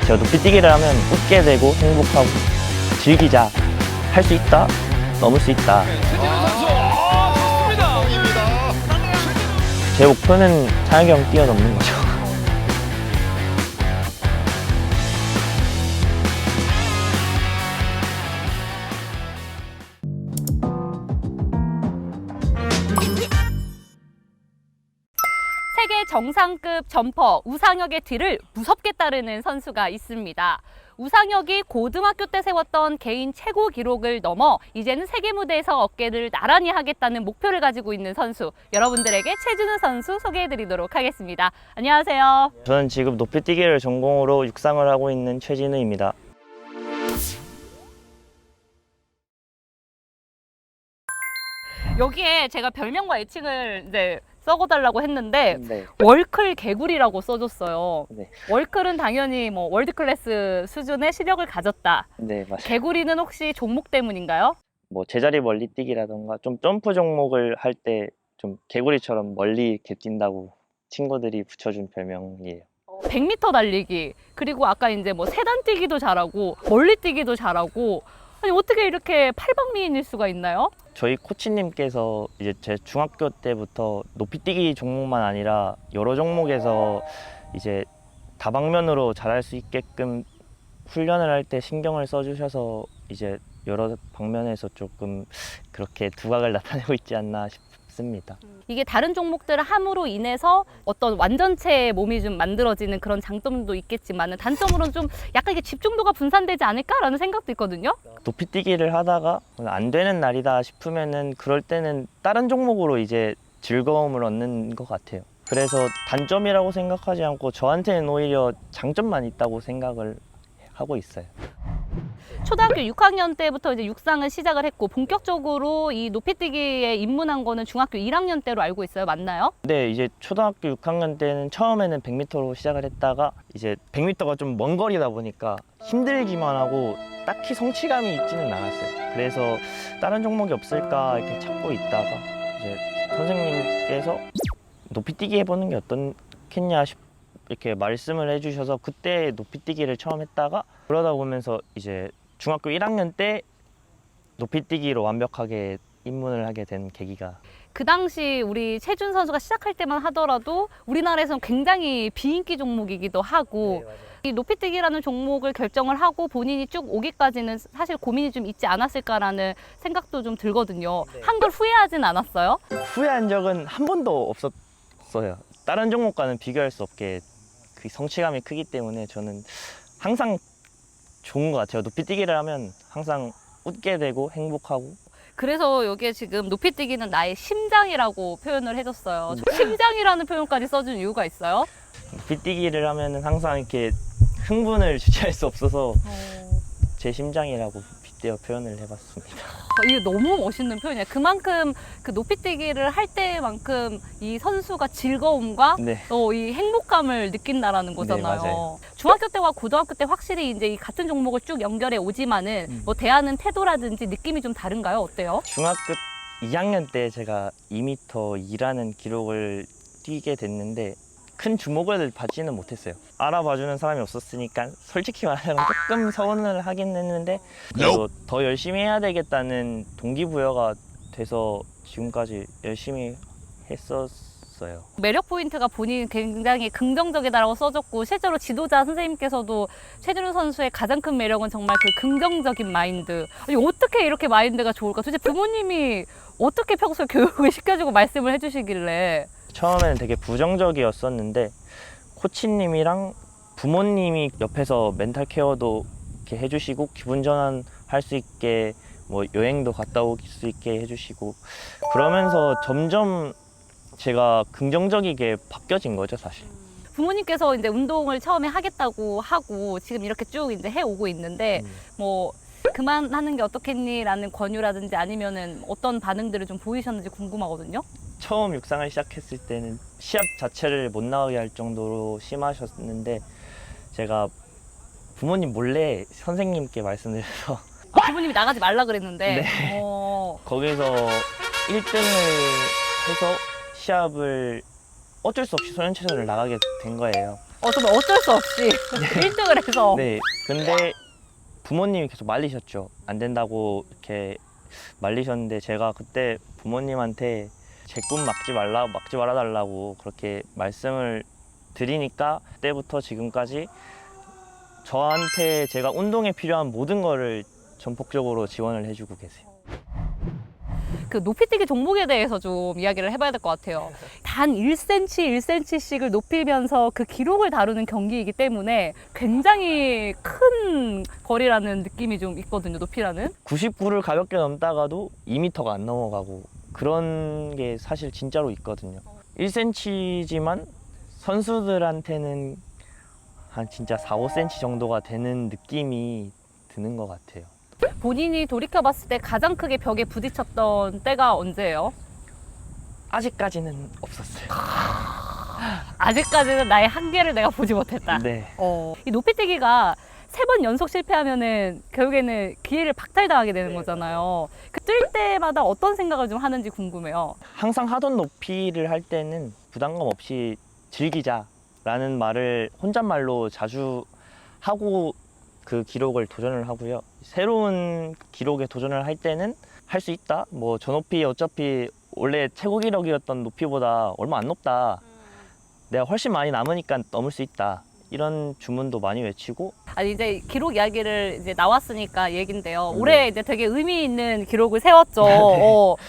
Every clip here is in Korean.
같아요. 높이뛰기를 하면 웃게 되고 행복하고 즐기자, 할 수 있다, 넘을 수 있다. 제 목표는 장혁이 형 뛰어넘는 거죠. 세계 정상급 점퍼 우상혁의 뒤를 무섭게 따르는 선수가 있습니다. 우상혁이 고등학교 때 세웠던 개인 최고 기록을 넘어 이제는 세계 무대에서 어깨를 나란히 하겠다는 목표를 가지고 있는 선수, 여러분들에게 최준우 선수 소개해드리도록 하겠습니다. 안녕하세요. 저는 지금 높이뛰기를 전공으로 육상을 하고 있는 최진우입니다. 여기에 제가 별명과 애칭을 이제 써달라고 했는데 네. 월클 개구리라고 써줬어요. 네. 월클은 당연히 뭐 월드클래스 수준의 실력을 가졌다. 네, 맞아요. 개구리는 혹시 종목 때문인가요? 뭐 제자리 멀리뛰기라던가 좀 점프 종목을 할 때 좀 개구리처럼 멀리 이렇게 뛴다고 친구들이 붙여준 별명이에요. 100m 달리기, 그리고 아까 이제 뭐 세단 뛰기도 잘하고 멀리 뛰기도 잘하고, 아니 어떻게 이렇게 팔방미인일 수가 있나요? 저희 코치님께서 이제 제 중학교 때부터 높이뛰기 종목만 아니라 여러 종목에서 이제 다방면으로 잘할 수 있게끔 훈련을 할 때 신경을 써주셔서 이제 여러 방면에서 조금 그렇게 두각을 나타내고 있지 않나 싶습니다. 이게 다른 종목들을 함으로 인해서 어떤 완전체의 몸이 좀 만들어지는 그런 장점도 있겠지만 단점으로는 좀 약간 이게 집중도가 분산되지 않을까라는 생각도 있거든요. 높이뛰기를 하다가 안 되는 날이다 싶으면은 그럴 때는 다른 종목으로 이제 즐거움을 얻는 것 같아요. 그래서 단점이라고 생각하지 않고 저한테는 오히려 장점만 있다고 생각을 하고 있어요. 초등학교 6학년 때부터 이제 육상을 시작을 했고 본격적으로 이 높이뛰기에 입문한 거는 중학교 1학년 때로 알고 있어요. 맞나요? 네, 이제 초등학교 6학년 때는 처음에는 100m로 시작을 했다가 이제 100m가 좀 먼 거리다 보니까 힘들기만 하고 딱히 성취감이 있지는 않았어요. 그래서 다른 종목이 없을까 이렇게 찾고 있다가 이제 선생님께서 높이뛰기 해보는 게 어떻겠냐 이렇게 말씀을 해주셔서 그때 높이뛰기를 처음 했다가 그러다 보면서 이제 중학교 1학년 때 높이뛰기로 완벽하게 입문을 하게 된 계기가, 그 당시 우리 최준 선수가 시작할 때만 하더라도 우리나라에서는 굉장히 비인기 종목이기도 하고, 이 높이뛰기라는 종목을 결정을 하고 본인이 쭉 오기까지는 사실 고민이 좀 있지 않았을까라는 생각도 좀 들거든요. 한 걸 후회하진 않았어요? 후회한 적은 한 번도 없었어요. 다른 종목과는 비교할 수 없게 그 성취감이 크기 때문에 저는 항상 좋은 것 같아요. 높이뛰기를 하면 항상 웃게 되고 행복하고. 그래서 여기에 지금 높이뛰기는 나의 심장이라고 표현을 해줬어요. 심장이라는 표현까지 써준 이유가 있어요? 높이뛰기를 하면 항상 이렇게 흥분을 주체할 수 없어서 제 심장이라고 빗대어 표현을 해봤습니다. 이게 너무 멋있는 표현이에요. 그만큼 그 높이뛰기를 할 때만큼 이 선수가 즐거움과 네. 이 행복감을 느낀다라는 거잖아요. 네, 맞아요. 중학교 때와 고등학교 때 확실히 이제 이 같은 종목을 쭉 연결해 오지만은 뭐 대하는 태도라든지 느낌이 좀 다른가요? 어때요? 중학교 2학년 때 제가 2m 2라는 기록을 뛰게 됐는데 큰 주목을 받지는 못했어요. 알아봐주는 사람이 없었으니까 솔직히 말하면 조금 서운을 하긴 했는데 그래도 더 열심히 해야 되겠다는 동기부여가 돼서 지금까지 열심히 했었어요. 매력 포인트가 본인 굉장히 긍정적이다라고 써줬고, 실제로 지도자 선생님께서도 최준우 선수의 가장 큰 매력은 정말 그 긍정적인 마인드. 아니, 어떻게 이렇게 마인드가 좋을까? 도대체 부모님이 어떻게 평소에 교육을 시켜주고 말씀을 해주시길래. 처음에는 되게 부정적이었었는데 코치님이랑 부모님이 옆에서 멘탈 케어도 이렇게 해주시고 기분 전환 할 수 있게 뭐 여행도 갔다 올 수 있게 해주시고 그러면서 점점 제가 긍정적이게 바뀌어진 거죠, 사실. 부모님께서 이제 운동을 처음에 하겠다고 하고 지금 이렇게 쭉 이제 해오고 있는데 뭐 그만하는 게 어떻겠니라는 권유라든지 아니면은 어떤 반응들을 좀 보이셨는지 궁금하거든요. 처음 육상을 시작했을 때는 시합 자체를 못 나가게 할 정도로 심하셨는데 제가 부모님 몰래 선생님께 말씀드려서 부모님이 나가지 말라 그랬는데. 네. 거기서 1등을 해서 시합을 어쩔 수 없이 소년체전을 나가게 된 거예요. 정말 어쩔 수 없이 1등을 해서. 네, 근데 부모님이 계속 말리셨죠. 안 된다고 이렇게 말리셨는데 제가 그때 부모님한테 제 꿈 막지 말아 달라고 그렇게 말씀을 드리니까 그때부터 지금까지 저한테 제가 운동에 필요한 모든 거를 전폭적으로 지원을 해주고 계세요. 그 높이뛰기 종목에 대해서 좀 이야기를 해봐야 될 것 같아요. 단 1cm, 1cm씩을 높이면서 그 기록을 다루는 경기이기 때문에 굉장히 큰 거리라는 느낌이 좀 있거든요, 높이라는. 99를 가볍게 넘다가도 2m가 안 넘어가고 그런 게 사실 진짜로 있거든요. 1cm지만 선수들한테는 한 진짜 4, 5cm 정도가 되는 느낌이 드는 것 같아요. 본인이 돌이켜봤을 때 가장 크게 벽에 부딪혔던 때가 언제예요? 아직까지는 없었어요. 아직까지는 나의 한계를 내가 보지 못했다. 네. 이 높이뛰기가 3번 연속 실패하면은 결국에는 기회를 박탈당하게 되는 거잖아요. 그 뛸 때마다 어떤 생각을 좀 하는지 궁금해요. 항상 하던 높이를 할 때는 부담감 없이 즐기자라는 말을 혼잣말로 자주 하고 그 기록을 도전을 하고요. 새로운 기록에 도전을 할 때는 할 수 있다. 뭐 저 높이 어차피 원래 최고 기록이었던 높이보다 얼마 안 높다. 내가 훨씬 많이 남으니까 넘을 수 있다. 이런 주문도 많이 외치고. 아니 이제 기록 이야기를 이제 나왔으니까 얘긴데요. 네. 올해 이제 되게 의미 있는 기록을 세웠죠.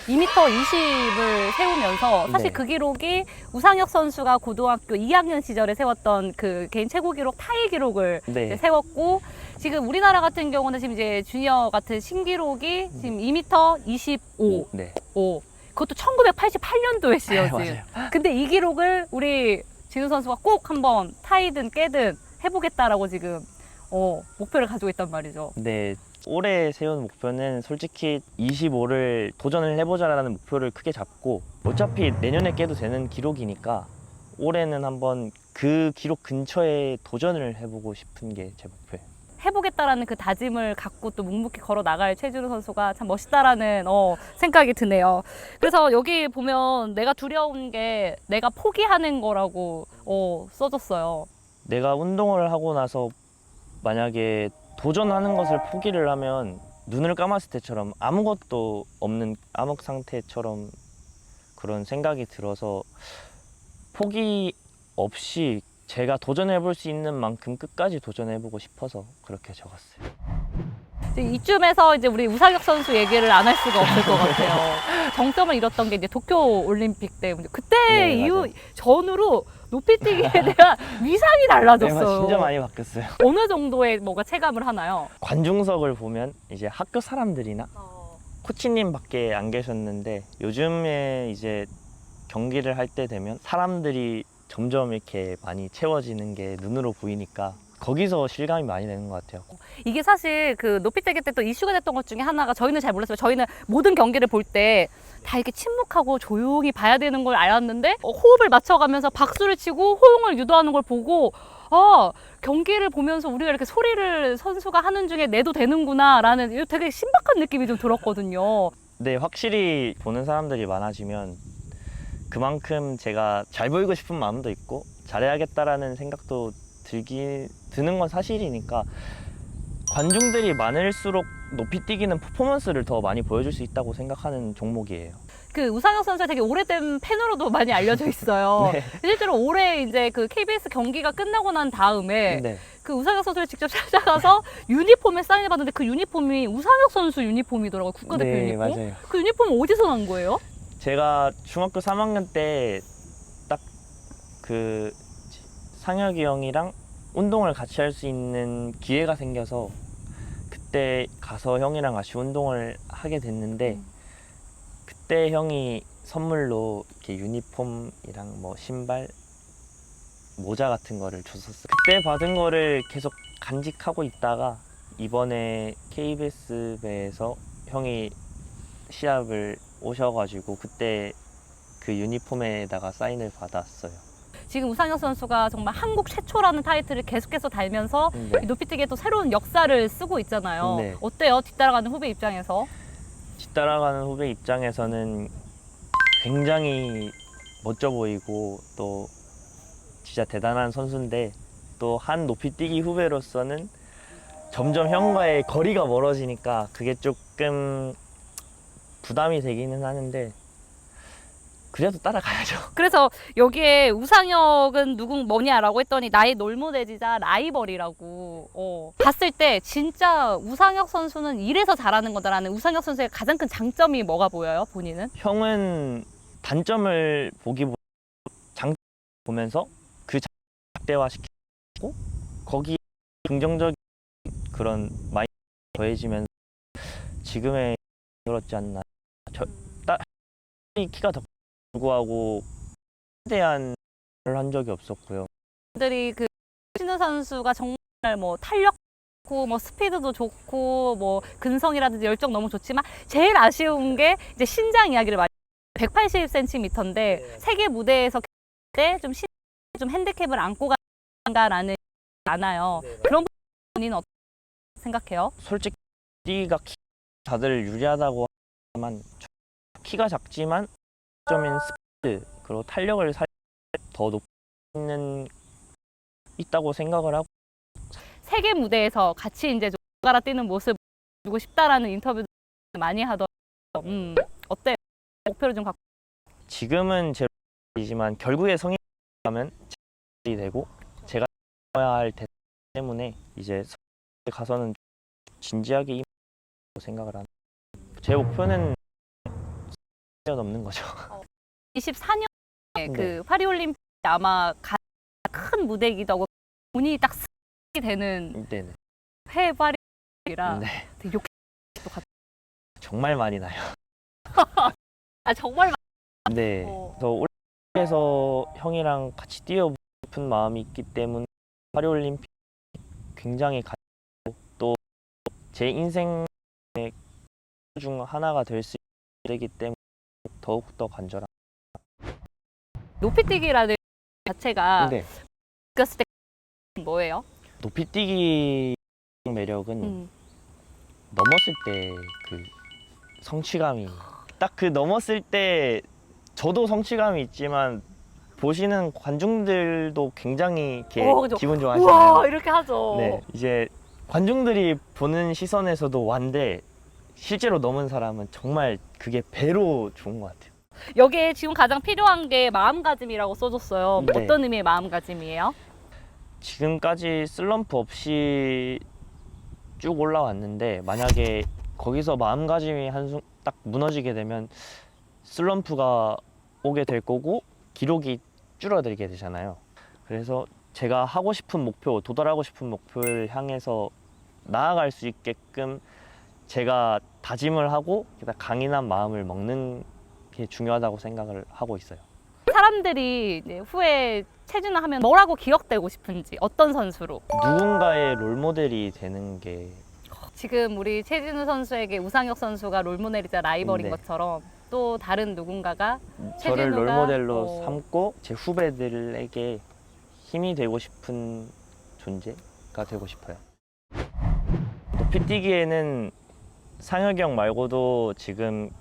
2m 20을 세우면서 사실 네. 그 기록이 우상혁 선수가 고등학교 2학년 시절에 세웠던 그 개인 최고 기록 타이 기록을 이제 네. 세웠고 지금 우리나라 같은 경우는 지금 이제 주니어 같은 신기록이 지금 2m 25. 네. 그것도 1988년도에 시여진. 맞아요. 근데 이 기록을 우리 진우 선수가 꼭 한번 타이든 깨든 해보겠다라고 지금 목표를 가지고 있단 말이죠. 네. 올해 세운 목표는 솔직히 25를 도전을 해보자라는 목표를 크게 잡고 어차피 내년에 깨도 되는 기록이니까 올해는 한번 그 기록 근처에 도전을 해보고 싶은 게 제 목표예요. 해보겠다라는 그 다짐을 갖고 또 묵묵히 걸어 나갈 최준우 선수가 참 멋있다라는 생각이 드네요. 그래서 여기 보면 내가 두려운 게 내가 포기하는 거라고 써졌어요. 내가 운동을 하고 나서 만약에 도전하는 것을 포기를 하면 눈을 감았을 때처럼 아무것도 없는 암흑 상태처럼 그런 생각이 들어서 포기 없이 제가 도전해볼 수 있는 만큼 끝까지 도전해보고 싶어서 그렇게 적었어요. 이제 이쯤에서 이제 우리 우상혁 선수 얘기를 안 할 수가 없을 것 같아요. 정점을 잃었던 게 이제 도쿄 올림픽 때문에 그때 네, 이후 맞아요. 전후로 높이뛰기에 대한 위상이 달라졌어요. 진짜 많이 바뀌었어요. 어느 정도의 뭐가 체감을 하나요? 관중석을 보면 이제 학교 사람들이나 코치님밖에 안 계셨는데 요즘에 이제 경기를 할 때 되면 사람들이 점점 이렇게 많이 채워지는 게 눈으로 보이니까 거기서 실감이 많이 되는 것 같아요. 이게 사실 그 높이뛰기 때 또 이슈가 됐던 것 중에 하나가 저희는 잘 몰랐어요. 저희는 모든 경기를 볼 때 다 이렇게 침묵하고 조용히 봐야 되는 걸 알았는데 호흡을 맞춰가면서 박수를 치고 호응을 유도하는 걸 보고 경기를 보면서 우리가 이렇게 소리를 선수가 하는 중에 내도 되는구나라는 되게 신박한 느낌이 좀 들었거든요. 네, 확실히 보는 사람들이 많아지면 그만큼 제가 잘 보이고 싶은 마음도 있고 잘해야겠다라는 생각도 드는 건 사실이니까 관중들이 많을수록 높이뛰기는 퍼포먼스를 더 많이 보여줄 수 있다고 생각하는 종목이에요. 그 우상혁 선수가 되게 오래된 팬으로도 많이 알려져 있어요. 네. 실제로 올해 이제 그 KBS 경기가 끝나고 난 다음에 네. 그 우상혁 선수를 직접 찾아가서 유니폼에 사인을 받는데 그 유니폼이 우상혁 선수 유니폼이더라고요. 국가대표 네, 유니폼. 맞아요. 그 유니폼은 어디서 난 거예요? 제가 중학교 3학년 때 딱 그 상혁이 형이랑 운동을 같이 할 수 있는 기회가 생겨서 그때 가서 형이랑 같이 운동을 하게 됐는데 그때 형이 선물로 이렇게 유니폼이랑 뭐 신발, 모자 같은 거를 줬었어요. 그때 받은 거를 계속 간직하고 있다가 이번에 KBS배에서 형이 시합을 오셔가지고 그때 그 유니폼에다가 사인을 받았어요. 지금 우상혁 선수가 정말 한국 최초라는 타이틀을 계속해서 달면서 네. 이 높이뛰기에 또 새로운 역사를 쓰고 있잖아요. 네. 어때요? 뒤따라가는 후배 입장에서? 뒤따라가는 후배 입장에서는 굉장히 멋져 보이고 또 진짜 대단한 선수인데 또 한 높이뛰기 후배로서는 점점 형과의 거리가 멀어지니까 그게 조금 부담이 되기는 하는데 그래도 따라가야죠. 그래서 여기에 우상혁은 뭐냐라고 했더니 나의 롤모델이자 라이벌이라고. 봤을 때 진짜 우상혁 선수는 이래서 잘하는 거다라는 우상혁 선수의 가장 큰 장점이 뭐가 보여요, 본인은? 형은 단점을 보기보다 장점 보면서 그 극대화시키고 거기에 긍정적인 그런 마인드 더해지면서 지금의 그렇지 않나. 키가 더 불구하고 대한 한 적이 없었고요. 들이 그 신우 선수가 정말 뭐 탄력 좋고 뭐 스피드도 좋고 뭐 근성이라든지 열정 너무 좋지만 제일 아쉬운 게 이제 신장 이야기를 많이 180cm인데 세계 무대에서 때좀 좀 핸디캡을 안고 간다라는 많아요. 그런 부분은 어떻게 생각해요? 솔직히 뛰기가 다들 유리하다고 하지만 키가 작지만 점인 스피드 그리고 탄력을 더 높이는 있다고 생각을 하고 세계 무대에서 같이 이제 손가락 뛰는 모습 보고 싶다라는 인터뷰도 많이 하더라고요. 어때요? 목표를 좀 갖고 지금은 제이지만 결국에 성인하면 이 되고 제가 해야 할 때문에 이제 가서는 진지하게 임하고 생각을 합니다. 제 목표는 넘는 거죠. 24년에 그 네. 파리올림픽 아마 가장 큰 무대이기도 하고 본인이 딱 쓰게 되는 네네. 회 파리올림픽이라 네. 되게 욕심도 같아요. 정말 많이 나요. 아 정말 네. 그래서 올림픽에서 형이랑 같이 뛰어보고 싶은 마음이 있기 때문에 파리올림픽 굉장히 또 제 인생의 중 하나가 될 수 있기 때문에 더욱더 간절합니다. 높이뛰기라는 자체가 네. 느꼈을 때 뭐예요? 높이뛰기 매력은 넘었을 때 그 성취감이 딱 그 넘었을 때 저도 성취감이 있지만 보시는 관중들도 굉장히 이렇게 그죠. 기분 좋아하시나요? 우와 이렇게 하죠. 네, 이제 관중들이 보는 시선에서도 완데 실제로 넘은 사람은 정말 그게 배로 좋은 것 같아요. 여기에 지금 가장 필요한 게 마음가짐이라고 써줬어요. 네. 어떤 의미의 마음가짐이에요? 지금까지 슬럼프 없이 쭉 올라왔는데 만약에 거기서 마음가짐이 한순 딱 무너지게 되면 슬럼프가 오게 될 거고 기록이 줄어들게 되잖아요. 그래서 제가 하고 싶은 목표, 도달하고 싶은 목표를 향해서 나아갈 수 있게끔 제가 다짐을 하고 강인한 마음을 먹는 게 중요하다고 생각을 하고 있어요. 사람들이 이제 후에 최진우 하면 뭐라고 기억되고 싶은지 어떤 선수로? 누군가의 롤모델이 되는 게 지금 우리 최진우 선수에게 우상혁 선수가 롤모델이자 라이벌인 네. 것처럼 또 다른 누군가가 저를 최진우가, 롤모델로 삼고 제 후배들에게 힘이 되고 싶은 존재가 되고 싶어요. 높이뛰기에는 상혁이 형 말고도 지금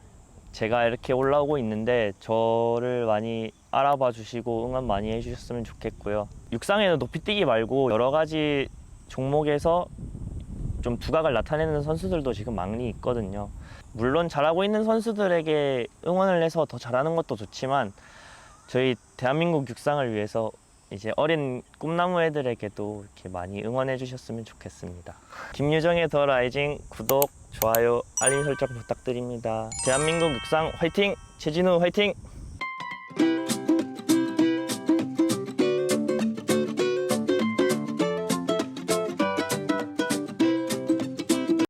제가 이렇게 올라오고 있는데 저를 많이 알아봐 주시고 응원 많이 해주셨으면 좋겠고요. 육상에는 높이뛰기 말고 여러 가지 종목에서 좀 두각을 나타내는 선수들도 지금 많이 있거든요. 물론 잘하고 있는 선수들에게 응원을 해서 더 잘하는 것도 좋지만 저희 대한민국 육상을 위해서 이제 어린 꿈나무 애들에게도 이렇게 많이 응원해 주셨으면 좋겠습니다. 김유정의 더 라이징 구독, 좋아요, 알림 설정 부탁드립니다. 대한민국 육상 화이팅! 최진우 화이팅!